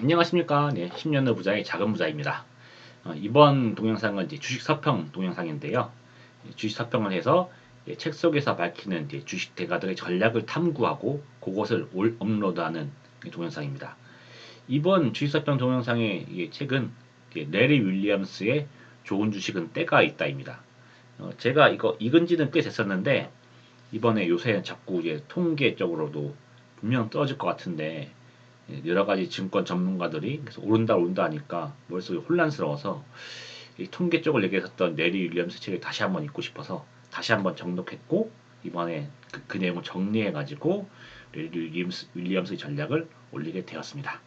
안녕하십니까. 네, 10년 후 부자의 작은 부자입니다. 이번 동영상은 이제 주식 서평 동영상인데요. 주식 서평을 해서 책 속에서 밝히는 주식 대가들의 전략을 탐구하고 그것을 업로드하는 동영상입니다. 이번 주식 서평 동영상의 책은 레리 윌리엄스의 좋은 주식은 때가 있다입니다. 제가 이거 읽은 지는 꽤 됐었는데 이번에 요새 자꾸 이제 통계적으로도 분명 떨어질 것 같은데 여러 가지 증권 전문가들이 계속 오른다 오른다 하니까 머릿속이 혼란스러워서 이 통계 쪽을 얘기했었던 내리 윌리엄스 책을 다시 한번 읽고 싶어서 다시 한번 정독했고 이번에 그 내용을 정리해가지고 레리 윌리엄스의 전략을 올리게 되었습니다.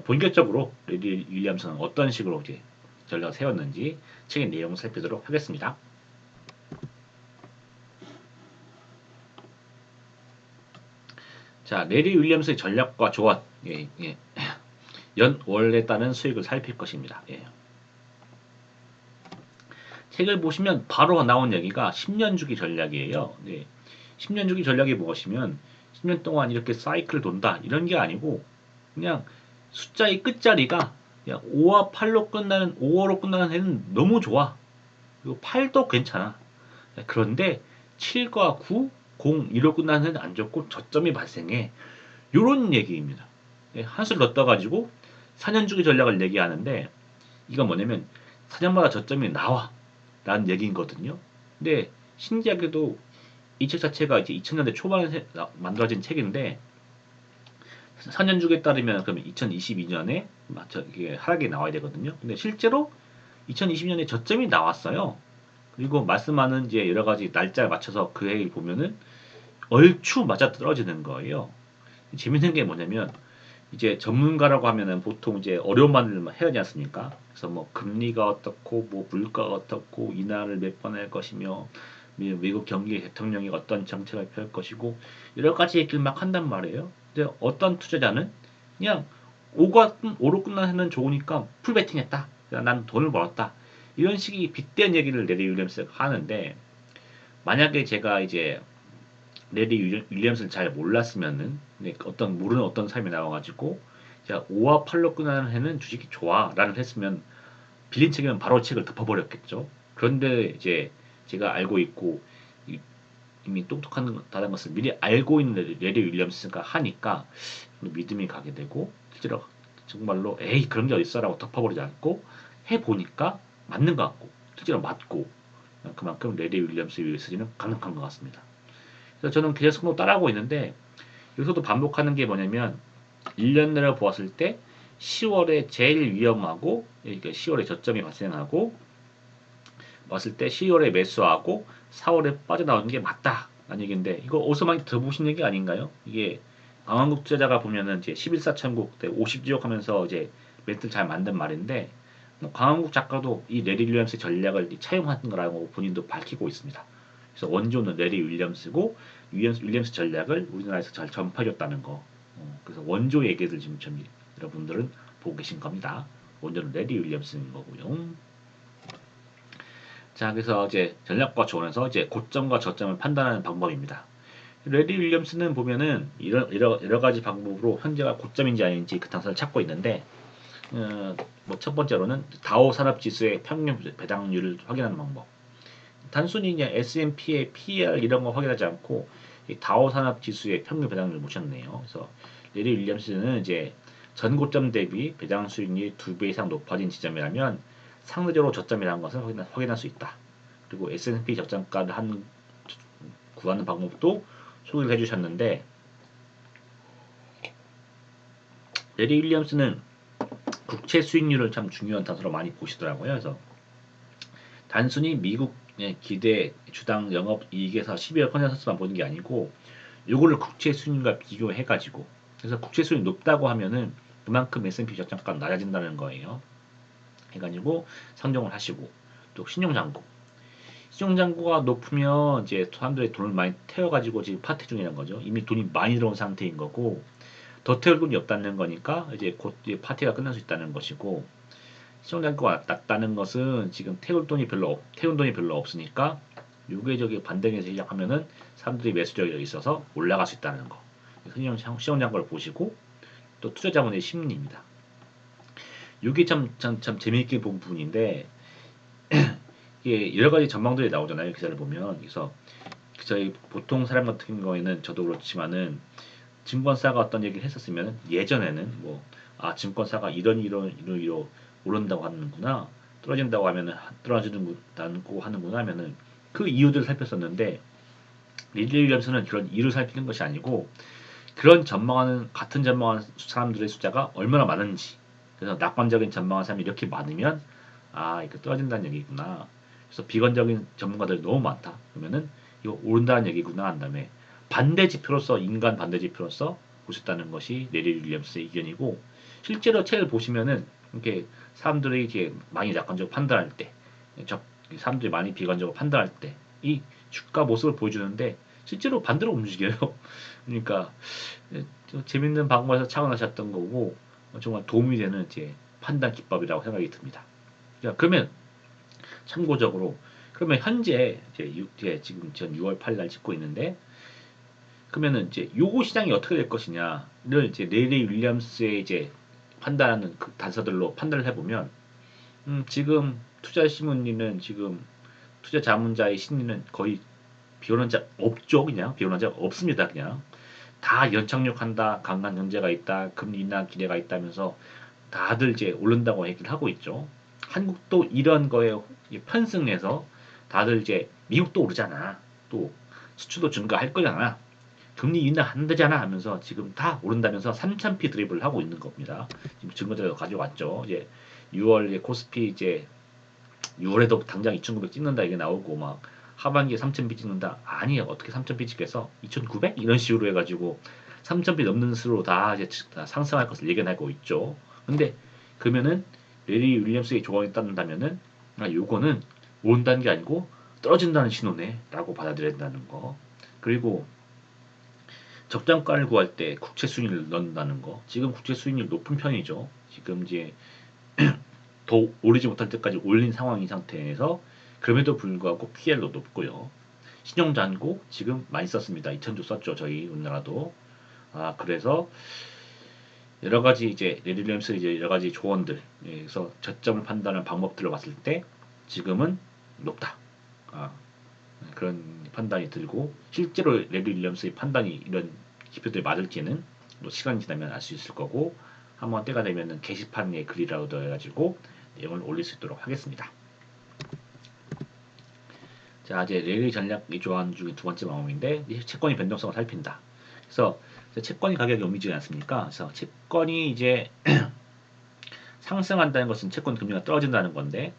본격적으로 레리 윌리엄스는 어떤 식으로 이제 전략을 세웠는지 책의 내용을 살펴보도록 하겠습니다. 자, 레리 윌리엄스의 전략과 조언, 연월에 따른 수익을 살필 것입니다. 책을 보시면 바로 나온 얘기가 10년 주기 전략이에요. 10년 주기 전략이 무엇이면 10년 동안 이렇게 사이클을 돈다 이런 게 아니고 그냥 숫자의 끝자리가 그냥 5와 8로 끝나는 5호로 끝나는 해는 너무 좋아. 그리고 8도 괜찮아. 그런데 7과 9, 0, 1로 끝나는 해는 안 좋고 저점이 발생해. 요런 얘기입니다. 한술 더 떠가지고 4년 주기 전략을 얘기하는데 이건 뭐냐면 4년마다 저점이 나와 라는 얘기거든요. 근데 신기하게도 이 책 자체가 이제 2000년대 초반에 만들어진 책인데 4년 주기에 따르면 그러면 2022년에 이게 하락이 나와야 되거든요. 근데 실제로 2020년에 저점이 나왔어요. 그리고 말씀하는 이제 여러 가지 날짜에 맞춰서 그 해를 보면은 얼추 맞아 떨어지는 거예요. 재밌는 게 뭐냐면 이제 전문가라고 하면은 보통 이제 어려운 말을 해야 하지 않습니까? 그래서 뭐 금리가 어떻고 뭐 물가가 어떻고 인하를 몇 번 할 것이며 미국 경기 대통령이 어떤 정책을 펼 것이고 여러 가지 얘기를 막 한단 말이에요. 근데 어떤 투자자는 그냥 5로 끝나는 좋으니까 풀베팅했다. 난 돈을 벌었다. 이런 식의 빗대는 얘기를 레리 윌리엄스가 하는데 만약에 제가 이제 레리 윌리엄스를 잘 몰랐으면은 모르는 어떤 사람이 나와가지고 자 5와 8로 끝나는 해는 주식이 좋아라는 했으면 빌린 책임은 바로 책을 덮어버렸겠죠. 그런데 이제 제가 알고 있고 이미 똑똑하다는 것을 미리 알고 있는 레리 윌리엄스가 하니까 믿음이 가게 되고 실제로 정말로 에이 그런 게 어딨어라고 덮어버리지 않고 해보니까 맞는 것 같고 실제로 맞고 그만큼 레리 윌리엄스 유에스지는 가능한 것 같습니다. 그래서 저는 계속 따라하고 있는데 여기서도 반복하는 게 뭐냐면 1년 내로 보았을 때 10월에 제일 위험하고 그러니까 10월에 저점이 발생하고 봤을 때 10월에 매수하고 4월에 빠져나오는 게 맞다라는 얘기인데 이거 어디서 많이 들어보신 얘기 아닌가요? 이게 강한국 투자자가 보면은 이제 11사 천국 때 50지역 하면서 이제 멘트를 잘 만든 말인데 강한국 작가도 이 레리 윌리엄스의 전략을 차용한 거라고 본인도 밝히고 있습니다. 그래서 원조는 레리 윌리엄스고 윌리엄스 전략을 우리나라에서 잘 전파해줬다는 거. 그래서 원조 얘기를 지금 여러분들은 보고 계신 겁니다. 원조는 레리 윌리엄스인 거고요. 자, 그래서 이제 전략과 조언에서 이제 고점과 저점을 판단하는 방법입니다. 레리 윌리엄스는 보면은 여러 가지 방법으로 현재가 고점인지 아닌지 그 단서를 찾고 있는데, 뭐 첫 번째로는 다우 산업지수의 평균 배당률을 확인하는 방법. 단순히 그냥 S&P의 PER 이런 거 확인하지 않고 이 다우 산업지수의 평균 배당률을 보셨네요. 그래서 레리 윌리엄스는 이제 전 고점 대비 배당 수익률이 2배 이상 높아진 지점이라면 상대적으로 저점이라는 것을 확인할 수 있다. 그리고 S&P 적정가를 구하는 방법도 소개를 해주셨는데 레리 윌리엄스는 국채 수익률을 참 중요한 단서로 많이 보시더라고요. 그래서 단순히 미국 기대 주당 영업이익에서 12월 컨센서스만 보는 게 아니고 요거를 국채 수익률과 비교해가지고 그래서 국채 수익이 높다고 하면은 그만큼 S&P 적정가가 낮아진다는 거예요. 해가지고 선정을 하시고 또 신용잔고가 높으면 이제 사람들이 돈을 많이 태워가지고 지금 파티 중이라는 거죠. 이미 돈이 많이 들어온 상태인 거고 더 태울 돈이 없다는 거니까 이제 곧 이제 파티가 끝날 수 있다는 것이고 신용잔고가 낮다는 것은 지금 태운 돈이 별로 없으니까 유계적인 반등에서 시작하면은 사람들이 매수적이 있어서 올라갈 수 있다는 거. 신용잔고를 보시고 또 투자자분의 심리입니다. 이게 참 재미있게 본 부분인데 이게 여러 가지 전망들이 나오잖아요. 기사를 보면. 그래서 저희 보통 사람 같은 경우에는 저도 그렇지만은 증권사가 어떤 얘기를 했었으면 예전에는 뭐 아 증권사가 이런 이유로 오른다고 하는구나 떨어진다고 하면은 떨어지는다고 하는구나 하면은 그 이유들을 살폈었는데 리리 윌리엄스는 그런 이유를 살피는 것이 아니고 그런 전망하는 같은 전망하는 사람들의 숫자가 얼마나 많은지 그래서 낙관적인 전망하는 사람이 이렇게 많으면 아 이거 떨어진다는 얘기구나 그래서 비관적인 전문가들이 너무 많다 그러면은 이거 오른다는 얘기구나 한 다음에 반대 지표로서 인간 반대 지표로서 보셨다는 것이 레리 윌리엄스의 의견이고 실제로 책을 보시면은 이렇게 사람들이 이제 많이 낙관적으로 판단할 때 사람들이 많이 비관적으로 판단할 때 이 주가 모습을 보여주는데 실제로 반대로 움직여요. 그러니까 재밌는 방법에서 착안하셨던 거고 정말 도움이 되는 이제 판단 기법이라고 생각이 듭니다. 자, 그러면 참고적으로 그러면 현재 이제 지금 전 6월 8일 날 찍고 있는데 그러면은 이제 요거 시장이 어떻게 될 것이냐를 이제 레리 윌리엄스의 이제 판단하는 그 단서들로 판단을 해보면 지금 투자 신문리는 지금 투자 자문자의 심리는 거의 비오는 자 없죠 그냥 비오는 자가 없습니다 그냥 다 연착륙한다 강한 경제가 있다 금리 인하 기대가 있다면서 다들 이제 오른다고 얘기를 하고 있죠. 한국도 이런 거에 편승해서 다들 이제 미국도 오르잖아. 또 수출도 증가할 거잖아. 금리 인하 한다잖아 하면서 지금 다 오른다면서 3,000피 드립을 하고 있는 겁니다. 지금 증거자료 가져왔죠. 이제 6월 코스피 이제 6월에도 당장 2,900 찍는다 이게 나오고 막 하반기에 3,000비 찍는다. 아니에요. 어떻게 3,000비 찍겠어? 2,900? 이런 식으로 해가지고 3,000비 넘는 수로 다 이제 다 상승할 것을 예견하고 있죠. 근데 그러면은 레리 윌리엄스의 조언이 따른다면은 아 요거는 오른다는 게 아니고 떨어진다는 신호네라고 받아들여야 된다는 거. 그리고 적정가를 구할 때 국채 수익률을 넣는다는 거. 지금 국채 수익률 높은 편이죠. 지금 이제 더 오르지 못할 때까지 올린 상황인 상태에서 그럼에도 불구하고 PL도 높고요. 신용잔고 지금 많이 썼습니다. 2,000조 썼죠. 저희 우리나라도. 아 그래서 여러 가지 이제 레릴리엄스 이제 여러 가지 조언들 그래서 저점을 판단하는 방법들을 봤을 때 지금은 높다. 아, 그런 판단이 들고 실제로 레리 윌리엄스의 판단이 이런 기표들이 맞을지는 또 시간이 지나면 알 수 있을 거고 한번 때가 되면은 게시판에 글이라도 해가지고 내용을 올릴 수 있도록 하겠습니다. 자 이제 레리 전략이 좋아하는 중에 두 번째 방법인데 채권의 변동성을 살핀다. 그래서 채권이 가격이 오르지 않습니까? 그래서 채권이 이제 상승한다는 것은 채권 금리가 떨어진다는 건데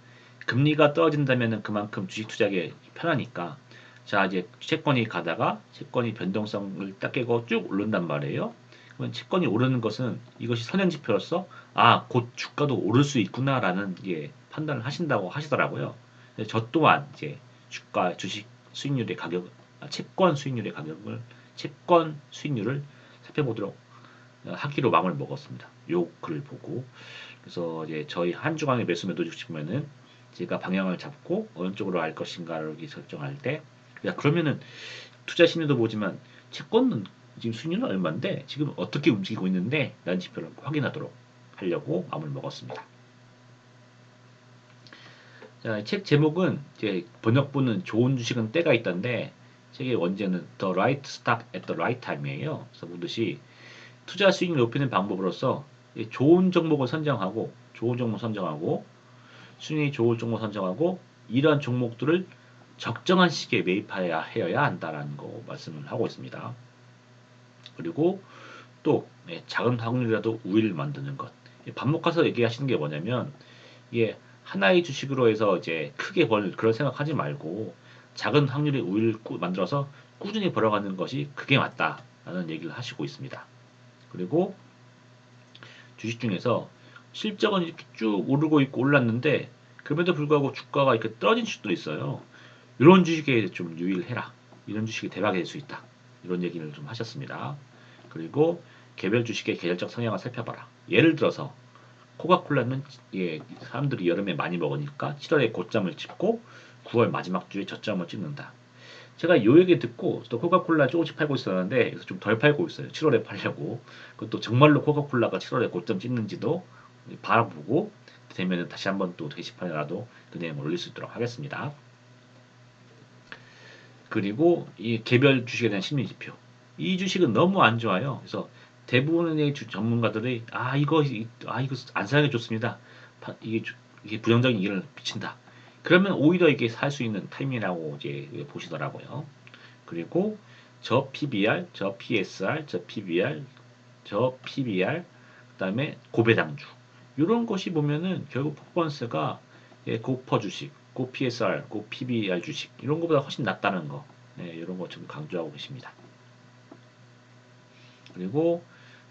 금리가 떨어진다면 그만큼 주식 투자하기 편하니까 자 이제 채권이 가다가 채권이 변동성을 딱 깨고 쭉 오른단 말이에요. 그러면 채권이 오르는 것은 이것이 선행지표로서 아 곧 주가도 오를 수 있구나라는 게 판단을 하신다고 하시더라고요. 저 또한 이제 주가 주식 수익률의 가격 채권 수익률의 가격을 채권 수익률을 살펴보도록 하기로 마음을 먹었습니다. 요 글을 보고 그래서 이제 저희 한 주간의 매수 매도 주시면은 제가 방향을 잡고 어느 쪽으로 할 것인가를 설정할 때 야 그러면은 투자 심리도 보지만 채권은 지금 수익률은 얼마인데 지금 어떻게 움직이고 있는데 라는 지표를 확인하도록 하려고 마음을 먹었습니다. 자, 책 제목은 이제 번역본은 좋은 주식은 때가 있던데 책의 원제는 The Right Stock at the Right Time이에요. 그래서 보듯이 투자 수익을 높이는 방법으로서 좋은 종목을 선정하고 좋은 종목 선정하고 순위 좋을 종목 선정하고 이러한 종목들을 적정한 시기에 매입하여야 한다라는 거 말씀을 하고 있습니다. 그리고 또 작은 확률이라도 우위를 만드는 것. 반복해서 얘기하시는 게 뭐냐면 이게 하나의 주식으로 해서 이제 크게 벌 그런 생각하지 말고 작은 확률의 우위를 만들어서 꾸준히 벌어가는 것이 그게 맞다라는 얘기를 하시고 있습니다. 그리고 주식 중에서 실적은 이렇게 쭉 오르고 있고 올랐는데 그럼에도 불구하고 주가가 이렇게 떨어진 주식도 있어요. 이런 주식에 좀 유의를 해라. 이런 주식이 대박이 될 수 있다. 이런 얘기를 좀 하셨습니다. 그리고 개별 주식의 계절적 성향을 살펴봐라. 예를 들어서 코카콜라는 예, 사람들이 여름에 많이 먹으니까 7월에 고점을 찍고 9월 마지막 주에 저점을 찍는다. 제가 요 얘기 듣고 또 코카콜라 조금씩 팔고 있었는데 그래서 좀 덜 팔고 있어요. 7월에 팔려고. 그것도 정말로 코카콜라가 7월에 고점 찍는지도 바라보고 되면 다시 한번 또 게시판에라도 그 내용을 올릴 수 있도록 하겠습니다. 그리고 이 개별 주식에 대한 심리 지표. 이 주식은 너무 안 좋아요. 그래서 대부분의 전문가들이 이거 안 사는 게 좋습니다. 이게 부정적인 이익을 미친다. 그러면 오히려 이게 살 수 있는 타이밍이라고 이제 보시더라고요. 그리고 저 PBR, 저 PSR, 저 PBR, 저 PBR, 그다음에 고배당주. 이런 것이 보면은 결국 퍼포먼스가 고퍼 주식, 고 PSR, 고 PBR 주식 이런 것보다 훨씬 낫다는 거. 이런 거 좀 강조하고 계십니다. 그리고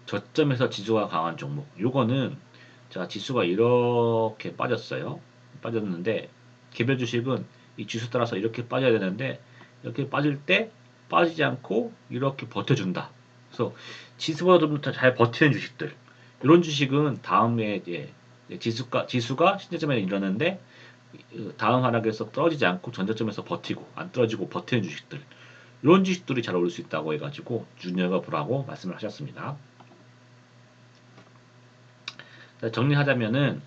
저점에서 지수가 강한 종목. 요거는 자, 지수가 이렇게 빠졌어요. 빠졌는데 개별 주식은 이 지수 따라서 이렇게 빠져야 되는데 이렇게 빠질 때 빠지지 않고 이렇게 버텨준다. 그래서 지수보다 좀 더 잘 버티는 주식들. 이런 주식은 다음에 이제 지수가 신저점에 이르는데 다음 하락에서 떨어지지 않고 전저점에서 버티고 안 떨어지고 버티는 주식들. 이런 주식들이 잘 어울릴 수 있다고 해가지고 눈여겨보라고 말씀을 하셨습니다. 정리하자면은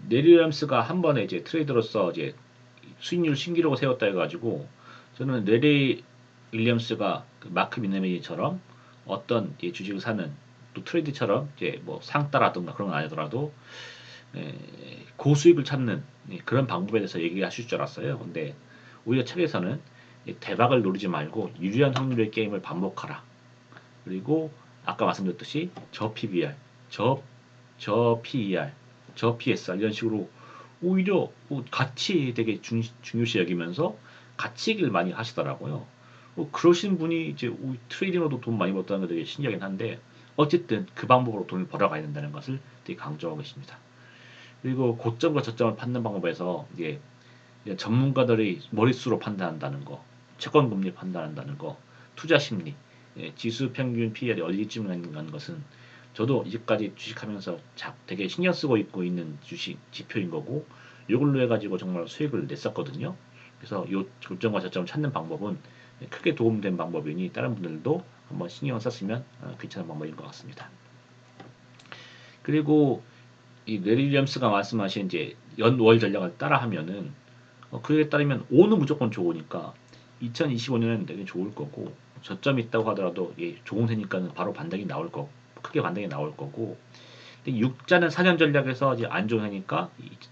내리 윌리엄스가 한 번에 이제 트레이더로서 이제 수익률 신기록을 세웠다 해가지고 저는 내리 윌리엄스가 그 마크 미네미처럼 어떤 주식을 사는 또 트레이드처럼 이제 뭐 상따라든가 그런 건 아니더라도 고수익을 찾는 그런 방법에 대해서 얘기하실 줄 알았어요. 근데 오히려 책에서는 대박을 노리지 말고 유리한 확률의 게임을 반복하라. 그리고 아까 말씀드렸듯이 저 PBR, 저 PER, 저 PSR 이런 식으로 오히려 가치 되게 중요시 여기면서 가치 얘기를 많이 하시더라고요. 그러신 분이 이제 트레이딩으로도 돈 많이 벌었다는 게 되게 신기하긴 한데 어쨌든 그 방법으로 돈을 벌어가야 된다는 것을 되게 강조하고 계십니다. 그리고 고점과 저점을 판단 방법에서 이제 전문가들이 머릿수로 판단한다는 거, 채권 금리 판단한다는 거, 투자 심리, 지수 평균 PER이 어디쯤 가는 것은 저도 이제까지 주식하면서 되게 신경 쓰고 있고 있는 주식 지표인 거고 이걸로 해가지고 정말 수익을 냈었거든요. 그래서 이 고점과 저점을 찾는 방법은 크게 도움된 방법이니 다른 분들도 한번 신경 썼으면 괜찮은 방법인 것 같습니다. 그리고 이 레리 윌리엄스가 말씀하신 이제 연월 전략을 따라하면은 그에 따르면 O는 무조건 좋으니까 2025년에는 되게 좋을 거고 저점이 있다고 하더라도 좋은 새니까는 바로 반등이 나올 거고 크게 반등이 나올 거고 근데 6자는 4년 전략에서 이제 안 좋은 새니까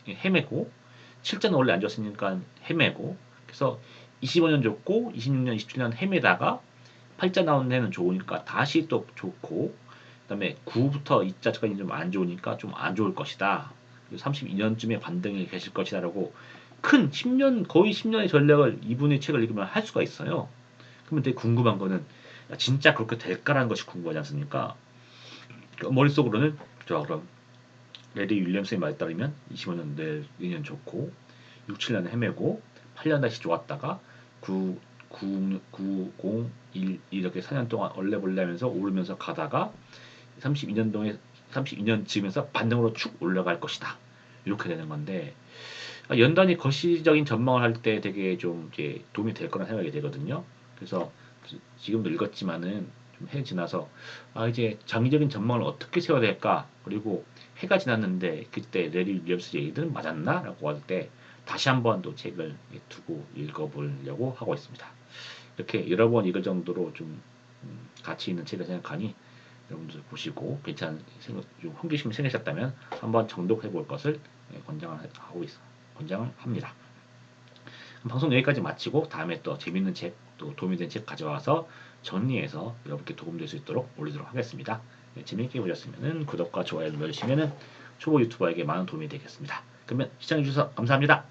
헤매고 7자는 원래 안 좋았으니까 헤매고 그래서 25년 좋고 26년 27년 헤매다가 8자 나온 해는 좋으니까 다시 또 좋고 그다음에 9부터 2자까지 좀 안 좋으니까 좀 안 좋을 것이다. 32년쯤에 반등이 계실 것이다라고 큰 10년 거의 10년의 전략을 이분의 책을 읽으면 할 수가 있어요. 그러면 되게 궁금한 거는 진짜 그렇게 될까라는 것이 궁금하지 않습니까? 머릿속으로는 자 그럼 레리 윌리엄스의 말에 따르면 25년 내년 좋고 6, 7년 헤매고 8년 다시 좋았다가 9, 0, 1 이렇게 4년 동안 얼레벌레 하면서 오르면서 가다가 32년 동에 32년쯤에서 반등으로 축 올라갈 것이다. 이렇게 되는 건데 연단이 거시적인 전망을 할 때 되게 좀 이제 도움이 될 거란 생각이 되거든요. 그래서 지금도 읽었지만은 좀 해 지나서 이제 장기적인 전망을 어떻게 세워야 될까? 그리고 해가 지났는데 그때 레리 윌리엄스 얘기들은 맞았나?라고 할 때 다시 한번 또 책을 두고 읽어보려고 하고 있습니다. 이렇게 여러 번 읽을 정도로 좀 가치 있는 책을 생각하니 여러분들 보시고 괜찮은 생각, 좀 호기심이 생기셨다면 한번 정독해 볼 것을 권장을 하고 있어. 권장을 합니다. 방송 여기까지 마치고 다음에 또 재밌는 책, 또 도움이 된 책 가져와서 정리해서 여러분께 도움될 수 있도록 올리도록 하겠습니다. 재밌게 보셨으면 구독과 좋아요 눌러주시면 초보 유튜버에게 많은 도움이 되겠습니다. 그러면 시청해주셔서 감사합니다.